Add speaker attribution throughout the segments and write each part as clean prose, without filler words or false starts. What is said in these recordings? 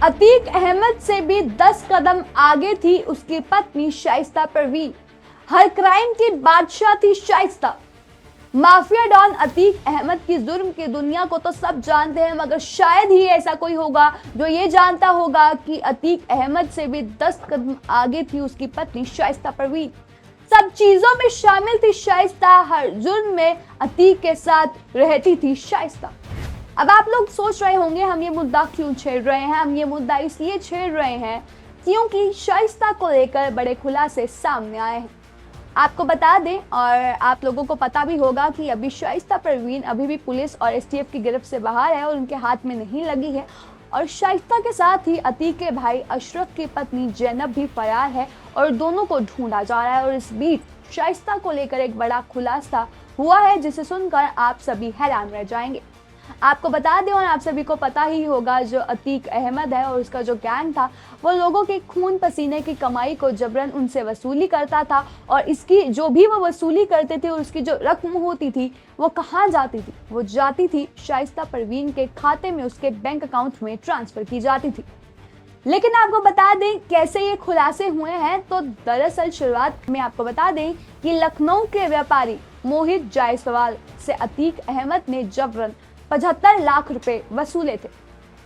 Speaker 1: अतीक अहमद से भी 10 कदम आगे थी उसकी पत्नी शाइस्ता परवीन। हर क्राइम की बादशाह थी शाइस्ता। माफिया डॉन अतीक अहमद की जुर्म की दुनिया को तो सब जानते हैं, मगर शायद ही ऐसा कोई होगा जो ये जानता होगा कि अतीक अहमद से भी 10 कदम आगे थी उसकी पत्नी शाइस्ता परवीन। सब चीजों में शामिल थी शाइस्ता, हर जुर्म में अतीक के साथ रहती थी शाइस्ता। अब आप लोग सोच रहे होंगे हम ये मुद्दा क्यों छेड़ रहे हैं। हम ये मुद्दा इसलिए छेड़ रहे हैं क्योंकि शाइस्ता को लेकर बड़े खुलासे सामने आए हैं। आपको बता दें, और आप लोगों को पता भी होगा कि अभी शाइस्ता परवीन अभी भी पुलिस और एसटीएफ की गिरफ्त से बाहर है और उनके हाथ में नहीं लगी है। और शाइस्ता के साथ ही अतीक के भाई अशरफ की पत्नी जैनब भी फरार है और दोनों को ढूंढा जा रहा है। और इस बीच शाइस्ता को लेकर एक बड़ा खुलासा हुआ है जिसे सुनकर आप सभी हैरान रह जाएंगे। आपको बता दें, और आप सभी को पता ही होगा, जो अतीक अहमद है और उसका जो गैंग था वो लोगों के खून पसीने की कमाई को जबरन उनसे वसूली करता था। और इसकी जो भी वो वसूली करते थे और उसकी जो रकम होती थी वो कहाँ जाती थी? वो जाती थी शाइस्ता परवीन के खाते में, उसके बैंक अकाउंट में ट्रांसफर की जाती थी। लेकिन आपको बता दें कैसे ये खुलासे हुए हैं। तो दरअसल शुरुआत में आपको बता दें कि लखनऊ के व्यापारी मोहित जायसवाल से अतीक अहमद ने जबरन 75 लाख रुपए वसूले थे।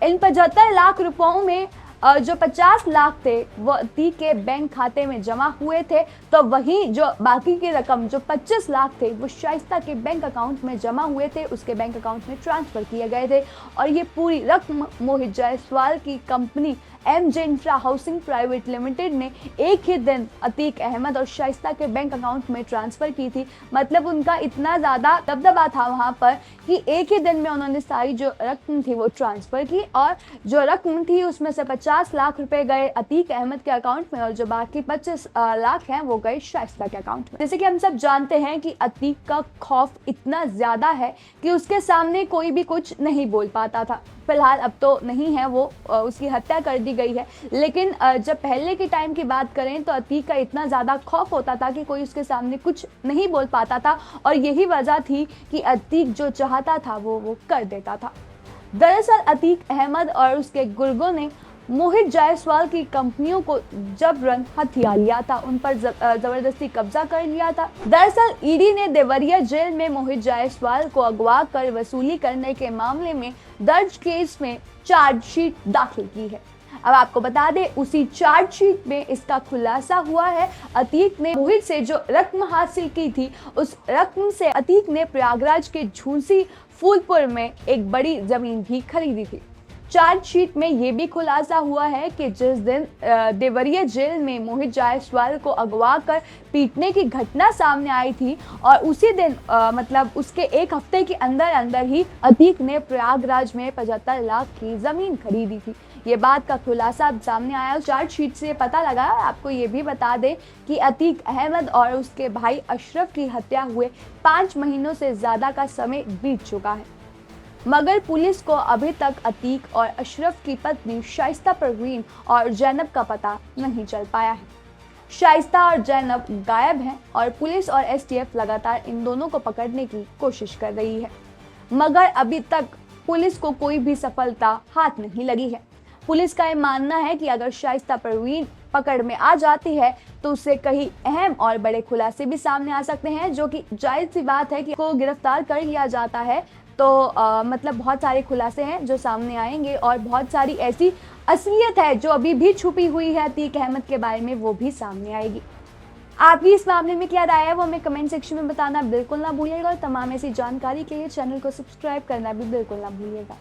Speaker 1: इन 75 लाख रुपयों में जो 50 लाख थे वो अतीक के बैंक खाते में जमा हुए थे, तो वहीं जो बाकी की रकम जो 25 लाख थे वो शाइस्ता के बैंक अकाउंट में जमा हुए थे, उसके बैंक अकाउंट में ट्रांसफर किए गए थे। और ये पूरी रकम मोहित जायसवाल की company MJ infra housing private limited ने एक ही दिन अतीक अहमद और शाइस्ता के बैंक अकाउंट में ट्रांसफर की थी। मतलब उनका इतना ज़्यादा दबदबा था वहाँ पर कि एक ही दिन में उन्होंने सारी जो रकम थी वो ट्रांसफ़र की। और जो रकम थी उसमें से 50 लाख रुपए गए अतीक अहमद के अकाउंट में और जो बाकी 25 लाख हैं वो गए शाइस्ता के अकाउंट में। जैसे कि हम सब जानते हैं कि अतीक का खौफ इतना ज़्यादा है कि उसके सामने कोई भी कुछ नहीं बोल पाता था। फिलहाल अब तो नहीं है, वो उसकी हत्या कर दी गई है। लेकिन जब पहले के टाइम की बात करें तो अतीक का इतना ज़्यादा खौफ होता था कि कोई उसके सामने कुछ नहीं बोल पाता था। और यही वजह थी कि अतीक जो चाहता था वो कर देता था। दरअसल अतीक अहमद और उसके गुर्गों ने मोहित जायसवाल की कंपनियों को जबरन हथिया लिया था, उन पर जबरदस्ती कब्जा कर लिया था। दरअसल ईडी ने देवरिया जेल में मोहित जायसवाल को अगवा कर वसूली करने के मामले में दर्ज केस में चार्जशीट दाखिल की है। अब आपको बता दें उसी चार्जशीट में इसका खुलासा हुआ है अतीक ने मोहित से जो रकम हासिल की थी उस रकम से अतीक ने प्रयागराज के झूसी फूलपुर में एक बड़ी जमीन भी खरीदी थी। चार्जशीट में ये भी खुलासा हुआ है कि जिस दिन देवरिया जेल में मोहित जायसवाल को अगवा कर पीटने की घटना सामने आई थी और उसी दिन मतलब उसके एक हफ्ते के अंदर अंदर ही अतीक ने प्रयागराज में 75 लाख की जमीन खरीदी थी। ये बात का खुलासा अब सामने आया। चार्जशीट से पता लगा। आपको ये भी बता दें कि अतीक अहमद और उसके भाई अशरफ की हत्या हुए 5 महीनों से ज़्यादा का समय बीत चुका है, मगर पुलिस को अभी तक अतीक और अशरफ की पत्नी शाइस्ता परवीन और जैनब का पता नहीं चल पाया है। शाइस्ता और जैनब गायब हैं और पुलिस और एसटीएफ लगातार इन दोनों को पकड़ने की कोशिश कर रही है, मगर अभी तक पुलिस को कोई भी सफलता हाथ नहीं लगी है। पुलिस का यह मानना है कि अगर शाइस्ता परवीन पकड़ में आ जाती है तो उससे कई अहम और बड़े खुलासे भी सामने आ सकते हैं, जो कि जायज़ सी बात है कि को गिरफ्तार कर लिया जाता है तो मतलब बहुत सारे खुलासे हैं जो सामने आएंगे और बहुत सारी ऐसी असलियत है जो अभी भी छुपी हुई है अतीक अहमद के बारे में, वो भी सामने आएगी। आपकी इस मामले में क्या राय है वो हमें कमेंट सेक्शन में बताना बिल्कुल ना भूलिएगा और तमाम ऐसी जानकारी के लिए चैनल को सब्सक्राइब करना भी बिल्कुल ना भूलिएगा।